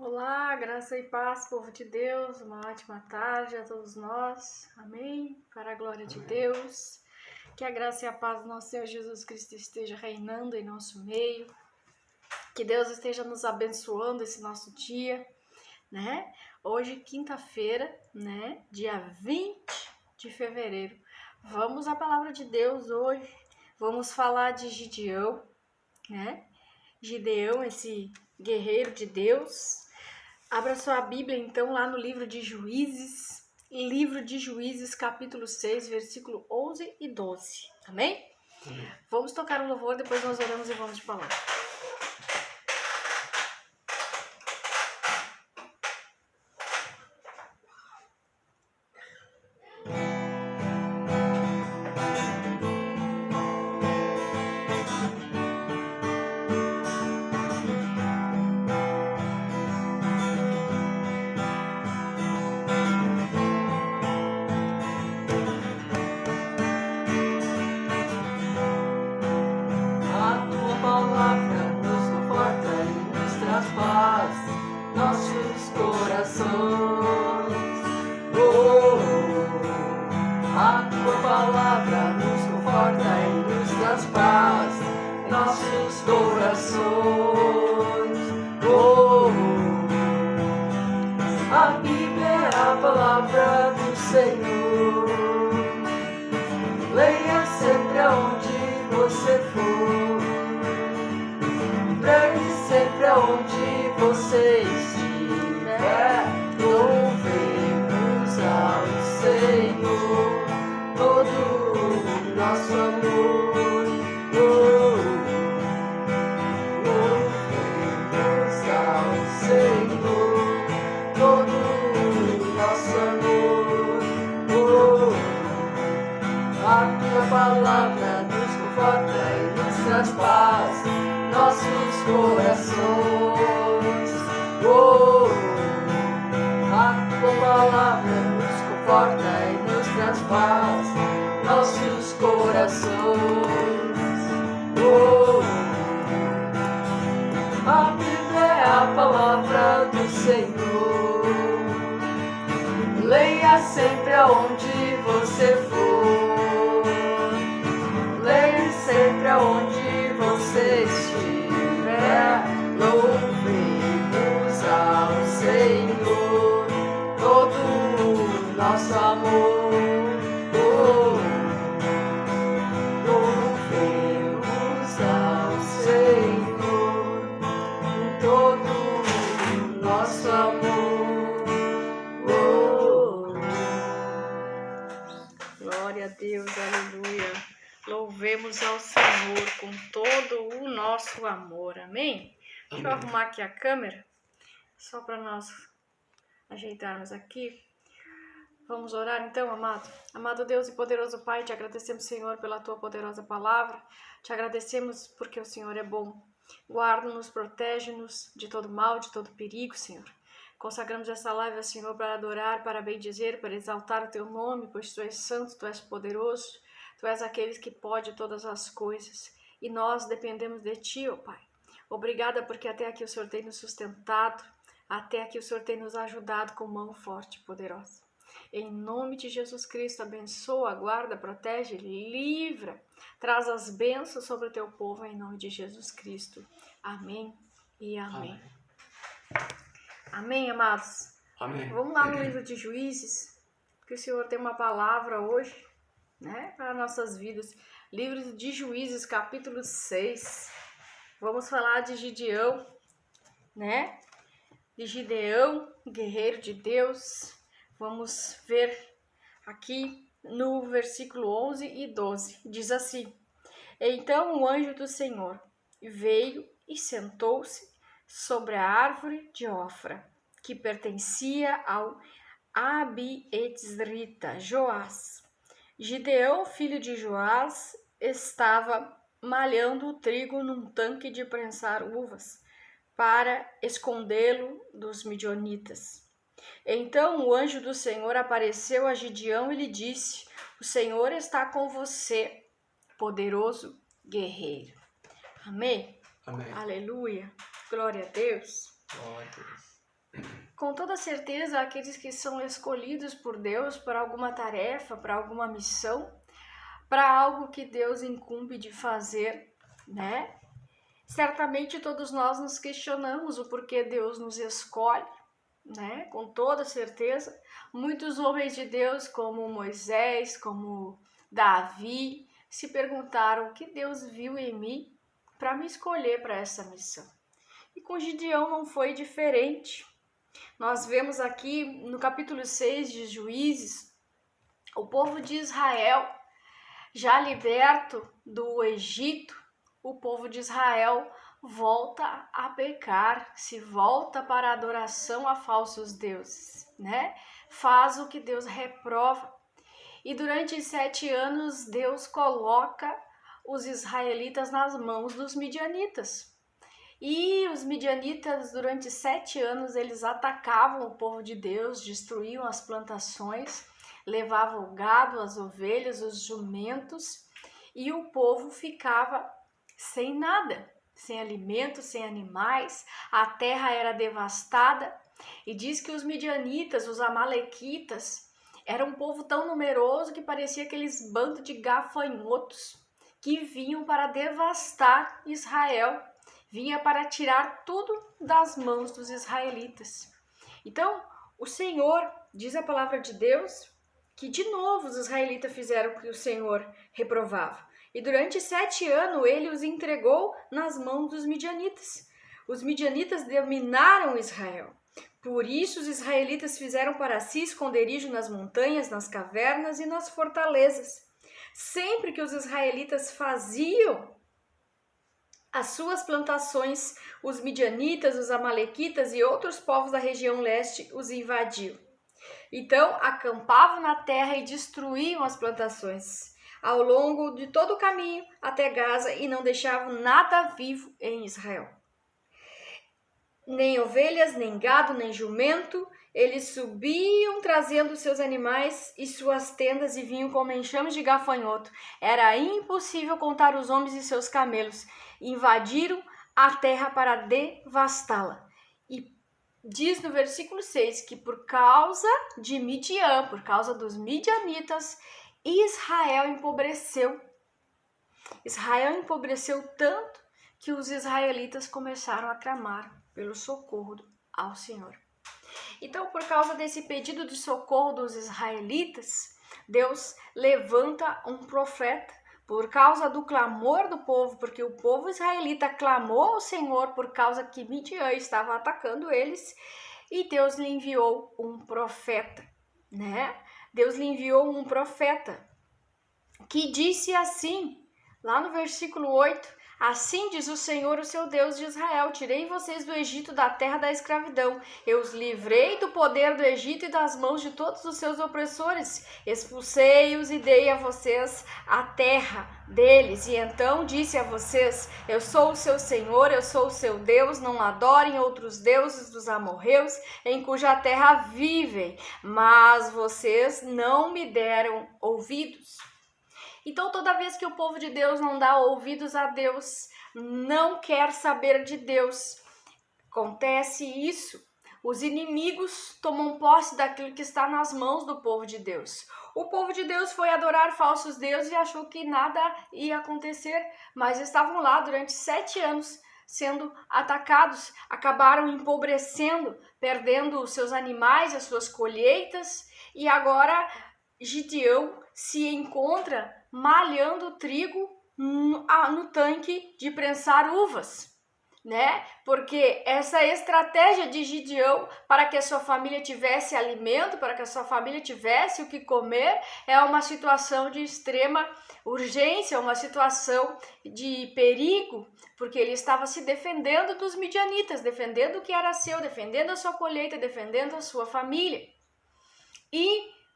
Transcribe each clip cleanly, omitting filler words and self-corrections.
Olá, graça e paz, povo de Deus, uma ótima tarde a todos nós, amém? Para a glória de Deus, que a graça e a paz do nosso Senhor Jesus Cristo esteja reinando em nosso meio, que Deus esteja nos abençoando esse nosso dia, né? Hoje, quinta-feira, né? Dia 20 de fevereiro, vamos à palavra de Deus hoje, vamos falar de Gideão, né? Gideão, esse guerreiro de Deus. Abra sua Bíblia, então, lá no livro de Juízes, capítulo 6, versículo 11 e 12. Amém? Amém. Vamos tocar um louvor, depois nós oramos e vamos de palavra. Nossos corações, a tua palavra nos conforta e nos traz paz. Nossos corações, a Bíblia é a palavra do Senhor. Leia sempre aonde você for. Pregue sempre aonde você estiver. Louvemos ao Senhor todo o nosso amor. Louvemos ao Senhor todo o nosso amor. A tua palavra nos conforta e nos traz paz. Nossos corações, a tua palavra nos conforta e nos traz paz. Nossos corações, a Bíblia é a palavra do Senhor. Leia sempre aonde você for. Leia sempre aonde você estiver. Louvemos ao Senhor todo o nosso amor. Louvemos ao Senhor todo o nosso amor. Glória a Deus, aleluia. Louvemos ao Senhor com todo o nosso amor, amém? Deixa eu arrumar aqui a câmera, só para nós ajeitarmos aqui. Vamos orar então, amado? Amado Deus e poderoso Pai, te agradecemos, Senhor, pela tua poderosa palavra. Te agradecemos porque o Senhor é bom. Guarda-nos, protege-nos de todo mal, de todo perigo, Senhor. Consagramos essa live ao Senhor para adorar, para bendizer, para exaltar o teu nome, pois tu és santo, tu és poderoso, tu és aquele que pode todas as coisas. E nós dependemos de ti, ó Pai. Obrigada porque até aqui o Senhor tem nos sustentado, até aqui o Senhor tem nos ajudado com mão forte e poderosa. Em nome de Jesus Cristo, abençoa, guarda, protege, livra, traz as bênçãos sobre o teu povo em nome de Jesus Cristo. Amém e amém. Amém, amados? Amém. Vamos lá no livro de Juízes, que o Senhor tem uma palavra hoje, né, para nossas vidas. Livro de Juízes, capítulo 6. Vamos falar de Gideão, né? De Gideão, guerreiro de Deus. Vamos ver aqui no versículo 11 e 12. Diz assim: Então o anjo do Senhor veio e sentou-se sobre a árvore de Ofra, que pertencia ao Abietzrita, Joás. Gideão, filho de Joás, estava malhando o trigo num tanque de prensar uvas, para escondê-lo dos midianitas. Então o anjo do Senhor apareceu a Gideão e lhe disse: O Senhor está com você, poderoso guerreiro. Amém? Amém. Aleluia. Glória a Deus. Glória a Deus. toda certeza, aqueles que são escolhidos por Deus para alguma tarefa, para alguma missão, para algo que Deus incumbe de fazer, né? Certamente todos nós nos questionamos o porquê Deus nos escolhe, né? Com toda certeza. Muitos homens de Deus, como Moisés, como Davi, se perguntaram o que Deus viu em mim para me escolher para essa missão. E com Gideão não foi diferente. Nós vemos aqui no capítulo 6 de Juízes, o povo de Israel, já liberto do Egito, o povo de Israel volta a pecar, se volta para a adoração a falsos deuses, né? Faz o que Deus reprova. E durante 7 anos, Deus coloca os israelitas nas mãos dos midianitas. E os midianitas, durante 7 anos, eles atacavam o povo de Deus, destruíam as plantações, levavam o gado, as ovelhas, os jumentos, e o povo ficava sem nada, sem alimento, sem animais, a terra era devastada. E diz que os midianitas, os amalequitas, eram um povo tão numeroso que parecia aqueles bandos de gafanhotos que vinham para devastar Israel, vinha para tirar tudo das mãos dos israelitas. Então, o Senhor, diz a palavra de Deus, que de novo os israelitas fizeram o que o Senhor reprovava. E durante 7 anos ele os entregou nas mãos dos midianitas. Os midianitas dominaram Israel. Por isso os israelitas fizeram para si esconderijo nas montanhas, nas cavernas e nas fortalezas. Sempre que os israelitas faziam as suas plantações, os midianitas, os amalequitas e outros povos da região leste os invadiam. Então, acampavam na terra e destruíam as plantações ao longo de todo o caminho até Gaza e não deixavam nada vivo em Israel. Nem ovelhas, nem gado, nem jumento. Eles subiam trazendo seus animais e suas tendas e vinham como enxames de gafanhoto. Era impossível contar os homens e seus camelos. Invadiram a terra para devastá-la. E diz no versículo 6 que por causa de Midian, por causa dos midianitas, Israel empobreceu. Israel empobreceu tanto que os israelitas começaram a clamar pelo socorro ao Senhor. Então, por causa desse pedido de socorro dos israelitas, Deus levanta um profeta. Por causa do clamor do povo, porque o povo israelita clamou ao Senhor por causa que Midian estava atacando eles, e Deus lhe enviou um profeta, né? Deus lhe enviou um profeta que disse assim, lá no versículo 8, assim diz o Senhor, o seu Deus de Israel, tirei vocês do Egito, da terra da escravidão. Eu os livrei do poder do Egito e das mãos de todos os seus opressores. Expulsei-os e dei a vocês a terra deles. E então disse a vocês, eu sou o seu Senhor, eu sou o seu Deus, não adorem outros deuses dos amorreus, em cuja terra vivem. Mas vocês não me deram ouvidos. Então, toda vez que o povo de Deus não dá ouvidos a Deus, não quer saber de Deus, acontece isso. Os inimigos tomam posse daquilo que está nas mãos do povo de Deus. O povo de Deus foi adorar falsos deuses e achou que nada ia acontecer, mas estavam lá durante 7 anos sendo atacados, acabaram empobrecendo, perdendo os seus animais, as suas colheitas, e agora Gideão se encontra malhando trigo no tanque de prensar uvas, né? Porque essa estratégia de Gideão para que a sua família tivesse alimento, para que a sua família tivesse o que comer, é uma situação de extrema urgência, uma situação de perigo, porque ele estava se defendendo dos midianitas, defendendo o que era seu, defendendo a sua colheita, defendendo a sua família.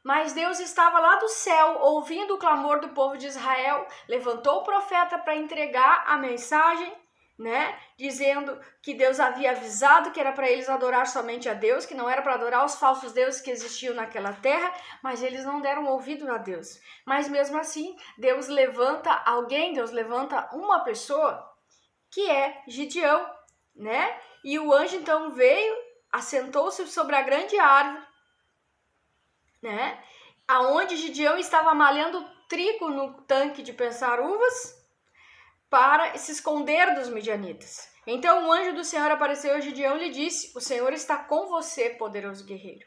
Mas Deus estava lá do céu, ouvindo o clamor do povo de Israel, levantou o profeta para entregar a mensagem, né? Dizendo que Deus havia avisado que era para eles adorar somente a Deus, que não era para adorar os falsos deuses que existiam naquela terra, mas eles não deram ouvido a Deus. Mas mesmo assim, Deus levanta alguém, Deus levanta uma pessoa, que é Gideão, né? E o anjo então veio assentou-se sobre a grande árvore, né? Aonde Gideão estava malhando trigo no tanque de prensar uvas para se esconder dos midianitas. Então o anjo do Senhor apareceu a Gideão e lhe disse: o Senhor está com você, poderoso guerreiro.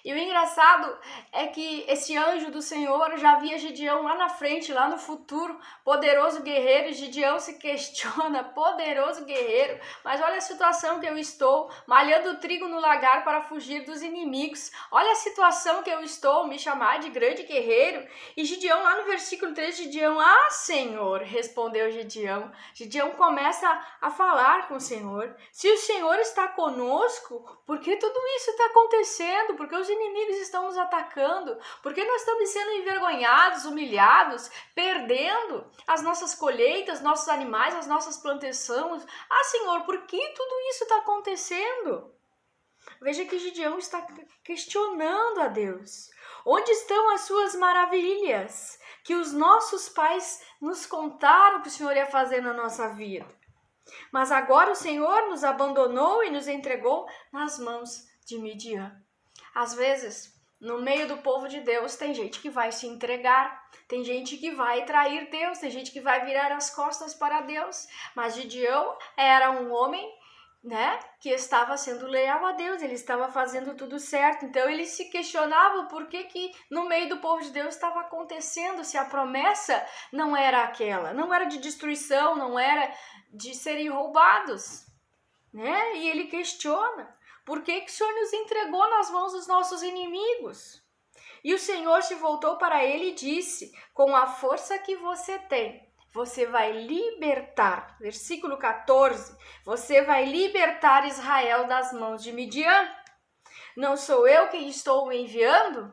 E o engraçado é que esse anjo do Senhor já via Gideão lá na frente, lá no futuro, poderoso guerreiro. E Gideão se questiona, poderoso guerreiro, mas olha a situação que eu estou, malhando trigo no lagar para fugir dos inimigos. Olha a situação que eu estou, me chamar de grande guerreiro. E Gideão, lá no versículo 3, Gideão: ah, Senhor, respondeu Gideão. Gideão começa a falar com o Senhor. Se o Senhor está conosco, por que tudo isso está acontecendo? Porque os inimigos estão nos atacando, porque nós estamos sendo envergonhados, humilhados, perdendo as nossas colheitas, nossos animais, as nossas plantações. Ah, Senhor, por que tudo isso está acontecendo? Veja que Gideão está questionando a Deus. Onde estão as suas maravilhas que os nossos pais nos contaram que o Senhor ia fazer na nossa vida? Mas agora o Senhor nos abandonou e nos entregou nas mãos de Midian. Às vezes, no meio do povo de Deus, tem gente que vai se entregar, tem gente que vai trair Deus, tem gente que vai virar as costas para Deus. Mas Gideão era um homem, né, que estava sendo leal a Deus, ele estava fazendo tudo certo. Então ele se questionava por que no meio do povo de Deus estava acontecendo, se a promessa não era aquela, não era de destruição, não era de serem roubados, né? E ele questiona: por que o Senhor nos entregou nas mãos dos nossos inimigos? E o Senhor se voltou para ele e disse: com a força que você tem, você vai libertar. Versículo 14. Você vai libertar Israel das mãos de Midian. Não sou eu quem estou o enviando?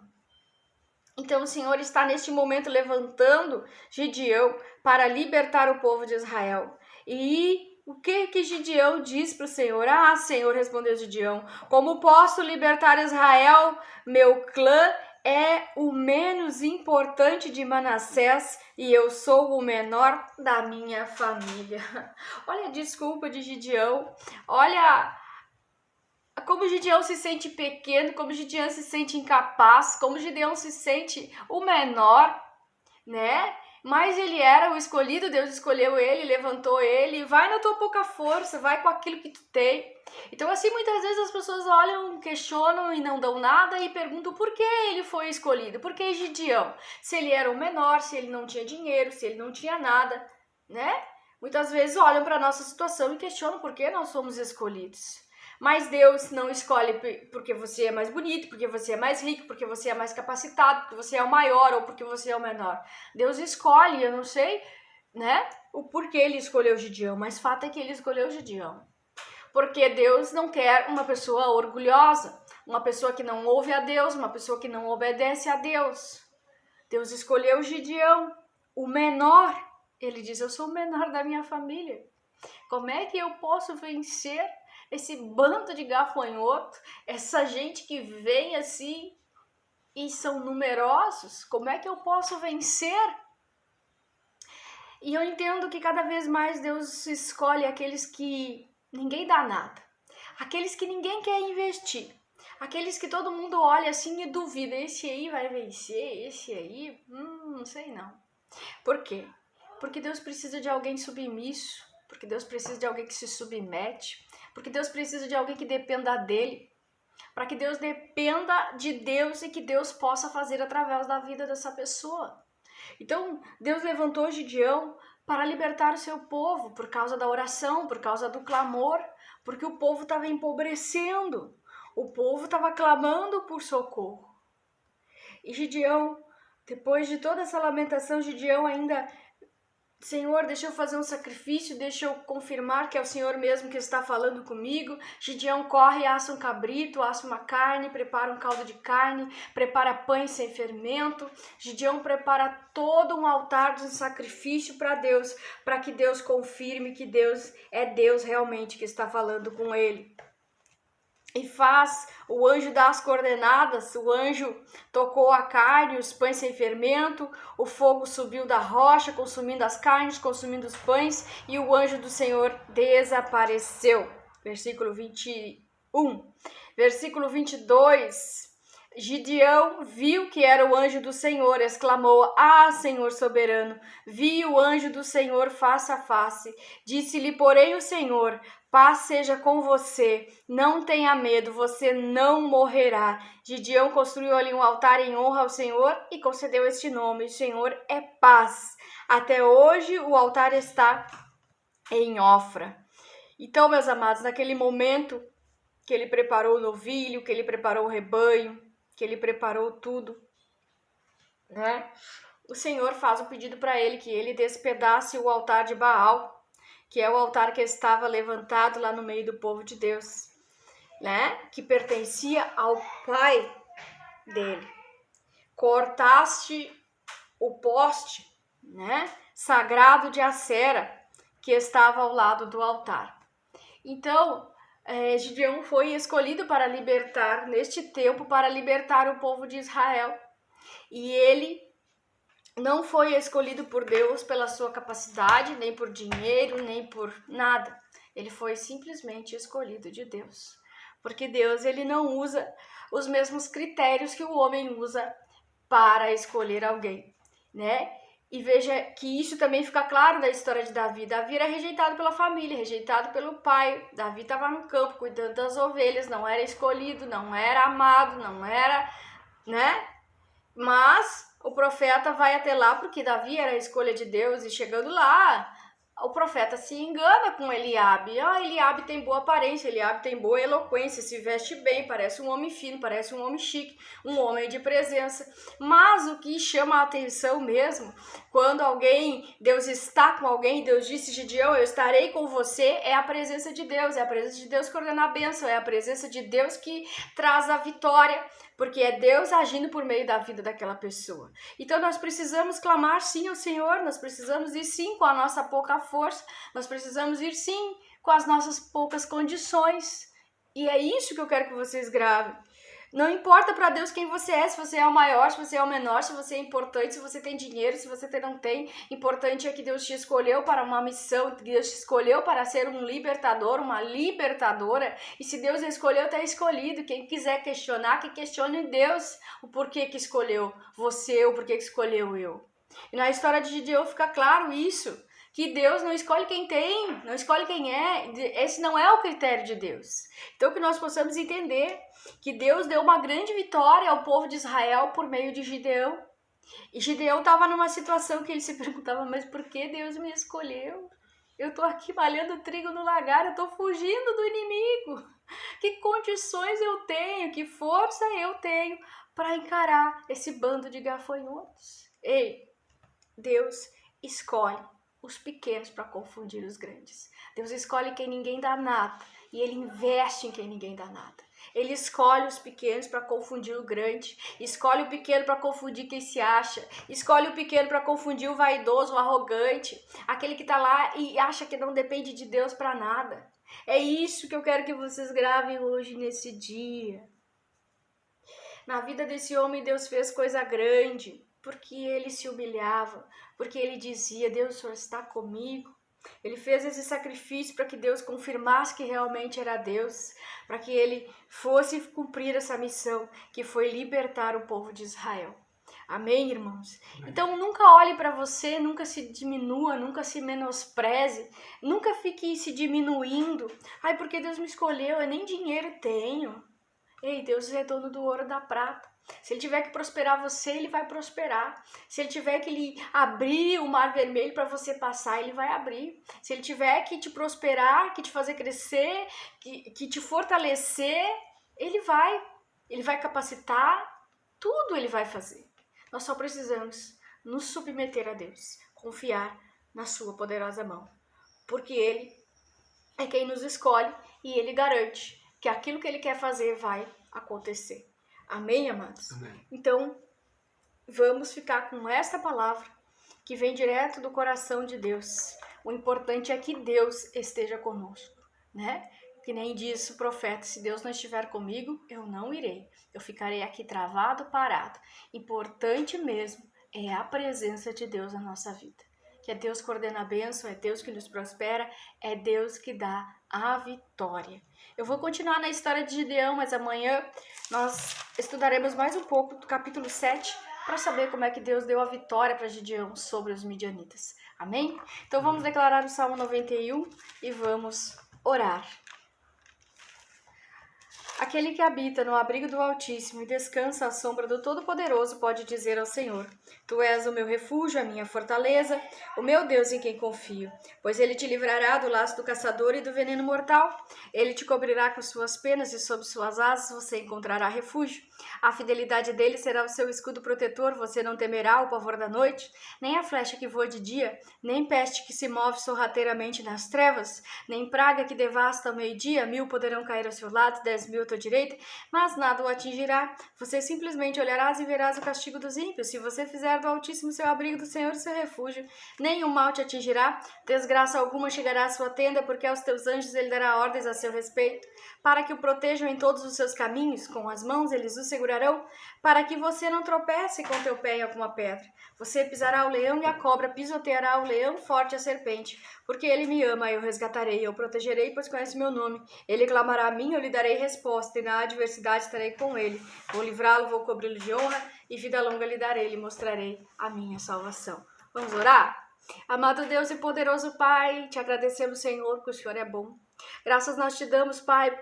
Então o Senhor está neste momento levantando Gideão para libertar o povo de Israel. E o que Gideão diz para o Senhor? Ah, Senhor, respondeu Gideão, como posso libertar Israel? Meu clã é o menos importante de Manassés e eu sou o menor da minha família. Olha a desculpa de Gideão, olha como Gideão se sente pequeno, como Gideão se sente incapaz, como Gideão se sente o menor, né? Mas ele era o escolhido, Deus escolheu ele, levantou ele. Vai na tua pouca força, vai com aquilo que tu tem. Então assim, muitas vezes as pessoas olham, questionam e não dão nada e perguntam por que ele foi escolhido, por que Gideão? Se ele era o menor, se ele não tinha dinheiro, se ele não tinha nada, né? Muitas vezes olham para a nossa situação e questionam por que nós somos escolhidos. Mas Deus não escolhe porque você é mais bonito, porque você é mais rico, porque você é mais capacitado, porque você é o maior ou porque você é o menor. Deus escolhe, eu não sei, né, o porquê ele escolheu Gideão, mas fato é que ele escolheu Gideão. Porque Deus não quer uma pessoa orgulhosa, uma pessoa que não ouve a Deus, uma pessoa que não obedece a Deus. Deus escolheu Gideão, o menor. Ele diz: eu sou o menor da minha família. Como é que eu posso vencer esse bando de gafanhoto, essa gente que vem assim e são numerosos? Como é que eu posso vencer? E eu entendo que cada vez mais Deus escolhe aqueles que ninguém dá nada, aqueles que ninguém quer investir, aqueles que todo mundo olha assim e duvida: esse aí vai vencer, esse aí, não sei não. Por quê? Porque Deus precisa de alguém submisso, porque Deus precisa de alguém que se submete, porque Deus precisa de alguém que dependa dele, para que Deus dependa de Deus e que Deus possa fazer através da vida dessa pessoa. Então, Deus levantou Gideão para libertar o seu povo por causa da oração, por causa do clamor, porque o povo estava empobrecendo, o povo estava clamando por socorro. E Gideão, depois de toda essa lamentação, Gideão ainda: Senhor, deixa eu fazer um sacrifício, deixa eu confirmar que é o Senhor mesmo que está falando comigo. Gideão corre, assa um cabrito, assa uma carne, prepara um caldo de carne, prepara pães sem fermento. Gideão prepara todo um altar de um sacrifício para Deus, para que Deus confirme que Deus é Deus realmente que está falando com ele. E o anjo dá as coordenadas, o anjo tocou a carne, os pães sem fermento, o fogo subiu da rocha, consumindo as carnes, consumindo os pães, e o anjo do Senhor desapareceu. Versículo 20, 1. Versículo 22. Gideão viu que era o anjo do Senhor, exclamou: Ah, Senhor soberano, vi o anjo do Senhor face a face. Disse-lhe, porém, o Senhor: Paz seja com você, não tenha medo, você não morrerá. Gideão construiu ali um altar em honra ao Senhor e concedeu este nome: o Senhor é paz. Até hoje o altar está em Ofra. Então, meus amados, naquele momento que ele preparou o novilho, que ele preparou o rebanho, que ele preparou tudo, né? O Senhor faz um pedido para ele que ele despedace o altar de Baal, que é o altar que estava levantado lá no meio do povo de Deus, né? Que pertencia ao pai dele. Cortaste o poste, né? Sagrado de Acera, que estava ao lado do altar. Então, Gideão foi escolhido para libertar, neste tempo, para libertar o povo de Israel. E ele não foi escolhido por Deus pela sua capacidade, nem por dinheiro, nem por nada. Ele foi simplesmente escolhido de Deus. Porque Deus, ele não usa os mesmos critérios que o homem usa para escolher alguém, né? E veja que isso também fica claro na história de Davi. Davi era rejeitado pela família, rejeitado pelo pai. Davi estava no campo cuidando das ovelhas, não era escolhido, não era amado, não era, né? Mas o profeta vai até lá porque Davi era a escolha de Deus, e chegando lá, o profeta se engana com Eliabe. Eliabe tem boa aparência, Eliabe tem boa eloquência, se veste bem, parece um homem fino, parece um homem chique, um homem de presença. Mas o que chama a atenção mesmo, quando Deus está com alguém, Deus disse: Gideão, eu estarei com você, é a presença de Deus, é a presença de Deus que ordena a bênção, é a presença de Deus que traz a vitória, porque é Deus agindo por meio da vida daquela pessoa. Então nós precisamos clamar sim ao Senhor, nós precisamos ir sim com a nossa pouca força, nós precisamos ir sim com as nossas poucas condições. E é isso que eu quero que vocês gravem. Não importa para Deus quem você é, se você é o maior, se você é o menor, se você é importante, se você tem dinheiro, se você não tem. Importante é que Deus te escolheu para uma missão, que Deus te escolheu para ser um libertador, uma libertadora. E se Deus escolheu, está escolhido. Quem quiser questionar, que questione Deus o porquê que escolheu você, o porquê que escolheu eu. E na história de Gideão fica claro isso, que Deus não escolhe quem tem, não escolhe quem é. Esse não é o critério de Deus. Então que nós possamos entender que Deus deu uma grande vitória ao povo de Israel por meio de Gideão. E Gideão estava numa situação que ele se perguntava: mas por que Deus me escolheu? Eu estou aqui malhando trigo no lagar, eu estou fugindo do inimigo. Que condições eu tenho, que força eu tenho para encarar esse bando de gafanhotos? Ei, Deus escolhe os pequenos para confundir os grandes. Deus escolhe quem ninguém dá nada e Ele investe em quem ninguém dá nada. Ele escolhe os pequenos para confundir o grande, escolhe o pequeno para confundir quem se acha, escolhe o pequeno para confundir o vaidoso, o arrogante, aquele que está lá e acha que não depende de Deus para nada. É isso que eu quero que vocês gravem hoje, nesse dia. Na vida desse homem, Deus fez coisa grande, porque ele se humilhava, porque ele dizia: Deus, o Senhor está comigo. Ele fez esse sacrifício para que Deus confirmasse que realmente era Deus, para que ele fosse cumprir essa missão, que foi libertar o povo de Israel. Amém, irmãos? Então nunca olhe para você, nunca se diminua, nunca se menospreze, nunca fique se diminuindo. Ai, porque Deus me escolheu, eu nem dinheiro tenho. Ei, Deus é dono do ouro e da prata. Se ele tiver que prosperar você, ele vai prosperar. Se ele tiver que lhe abrir o mar vermelho para você passar, ele vai abrir. Se ele tiver que te prosperar, que te fazer crescer, que te fortalecer, ele vai capacitar, tudo ele vai fazer. Nós só precisamos nos submeter a Deus, confiar na sua poderosa mão, porque ele é quem nos escolhe e ele garante que aquilo que ele quer fazer vai acontecer. Amém, amados? Amém. Então, vamos ficar com esta palavra que vem direto do coração de Deus. O importante é que Deus esteja conosco, né? Que nem diz o profeta: se Deus não estiver comigo, eu não irei. Eu ficarei aqui travado, parado. Importante mesmo é a presença de Deus na nossa vida. que é Deus que ordena a bênção, é Deus que nos prospera, é Deus que dá a vitória. Eu vou continuar na história de Gideão, mas amanhã nós estudaremos mais um pouco do capítulo 7 para saber como é que Deus deu a vitória para Gideão sobre os midianitas. Amém? Então vamos declarar o Salmo 91 e vamos orar. Aquele que habita no abrigo do Altíssimo e descansa à sombra do Todo-Poderoso pode dizer ao Senhor: Tu és o meu refúgio, a minha fortaleza, o meu Deus em quem confio. Pois ele te livrará do laço do caçador e do veneno mortal. Ele te cobrirá com suas penas e sob suas asas você encontrará refúgio. A fidelidade dele será o seu escudo protetor, você não temerá o pavor da noite, nem a flecha que voa de dia, nem peste que se move sorrateiramente nas trevas, nem praga que devasta ao meio-dia. 1000 poderão cair ao seu lado, 10.000 à tua direita, mas nada o atingirá. Você simplesmente olharás e verás o castigo dos ímpios. Se você fizer do Altíssimo seu abrigo, do Senhor seu refúgio, nenhum mal te atingirá, desgraça alguma chegará à sua tenda, porque aos teus anjos ele dará ordens a seu respeito, para que o protejam em todos os seus caminhos. Com as mãos eles o segurarão, para que você não tropece com teu pé em alguma pedra. Você pisará o leão e a cobra, pisoteará o leão forte e a serpente. Porque ele me ama, eu resgatarei, eu protegerei, pois conhece meu nome. Ele clamará a mim, eu lhe darei resposta, e na adversidade estarei com ele. Vou livrá-lo, vou cobri-lo de honra, e vida longa lhe darei, lhe mostrarei a minha salvação. Vamos orar? Amado Deus e poderoso Pai, te agradecemos, Senhor, que o Senhor é bom. Graças nós te damos, Pai,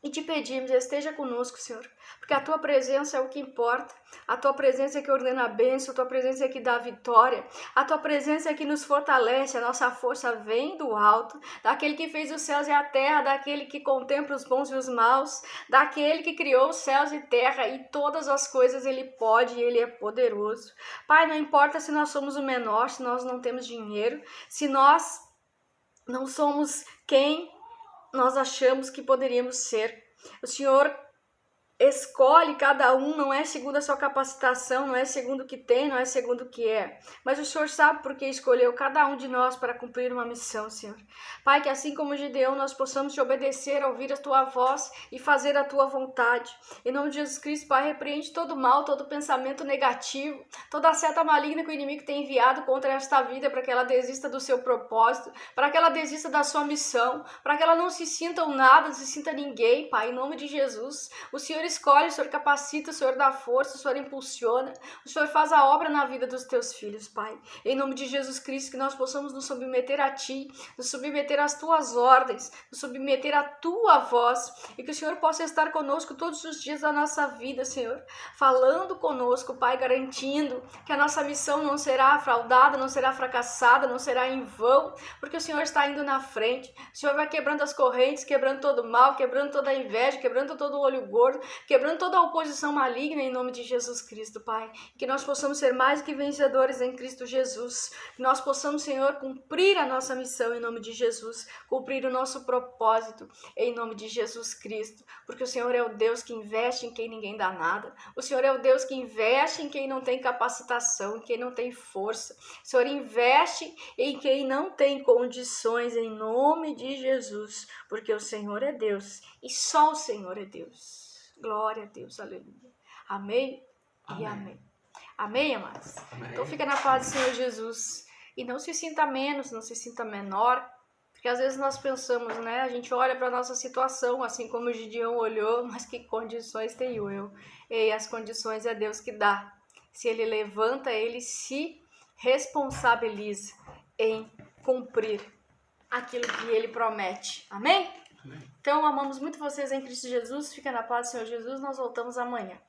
e te pedimos, esteja conosco, Senhor, porque a tua presença é o que importa, a tua presença é que ordena a bênção, a tua presença é que dá a vitória, a tua presença é que nos fortalece, a nossa força vem do alto, daquele que fez os céus e a terra, daquele que contempla os bons e os maus, daquele que criou os céus e terra e todas as coisas ele pode e ele é poderoso. Pai, não importa se nós somos o menor, se nós não temos dinheiro, se nós não somos quem nós achamos que poderíamos ser. O Senhor escolhe cada um, não é segundo a sua capacitação, não é segundo o que tem, não é segundo o que é. Mas o Senhor sabe porque escolheu cada um de nós para cumprir uma missão, Senhor. Pai, que assim como Gideão, nós possamos te obedecer, ouvir a tua voz e fazer a tua vontade. Em nome de Jesus Cristo, Pai, repreende todo mal, todo pensamento negativo, toda a seta maligna que o inimigo tem enviado contra esta vida, para que ela desista do seu propósito, para que ela desista da sua missão, para que ela não se sinta um nada, não se sinta ninguém, Pai, em nome de Jesus. O Senhor escolhe, o Senhor capacita, o Senhor dá força, o Senhor impulsiona, o Senhor faz a obra na vida dos teus filhos, Pai. Em nome de Jesus Cristo, que nós possamos nos submeter a Ti, nos submeter às Tuas ordens, nos submeter à Tua voz, e que o Senhor possa estar conosco todos os dias da nossa vida, Senhor, falando conosco, Pai, garantindo que a nossa missão não será fraudada, não será fracassada, não será em vão, porque o Senhor está indo na frente, o Senhor vai quebrando as correntes, quebrando todo o mal, quebrando toda a inveja, quebrando todo o olho gordo, quebrando toda a oposição maligna em nome de Jesus Cristo, Pai. Que nós possamos ser mais do que vencedores em Cristo Jesus. Que nós possamos, Senhor, cumprir a nossa missão em nome de Jesus. Cumprir o nosso propósito em nome de Jesus Cristo. Porque o Senhor é o Deus que investe em quem ninguém dá nada. O Senhor é o Deus que investe em quem não tem capacitação, em quem não tem força. O Senhor investe em quem não tem condições em nome de Jesus. Porque o Senhor é Deus e só o Senhor é Deus. Glória a Deus, aleluia. Amém e amém. Amém, amados? Amém. Então fica na paz do Senhor Jesus. E não se sinta menos, não se sinta menor. Porque às vezes nós pensamos, né? A gente olha para a nossa situação, assim como o Gideão olhou, mas que condições tenho eu? E as condições é Deus que dá. Se Ele levanta, Ele se responsabiliza em cumprir aquilo que Ele promete. Amém? Então, amamos muito vocês em Cristo Jesus. Fica na paz do Senhor Jesus. Nós voltamos amanhã.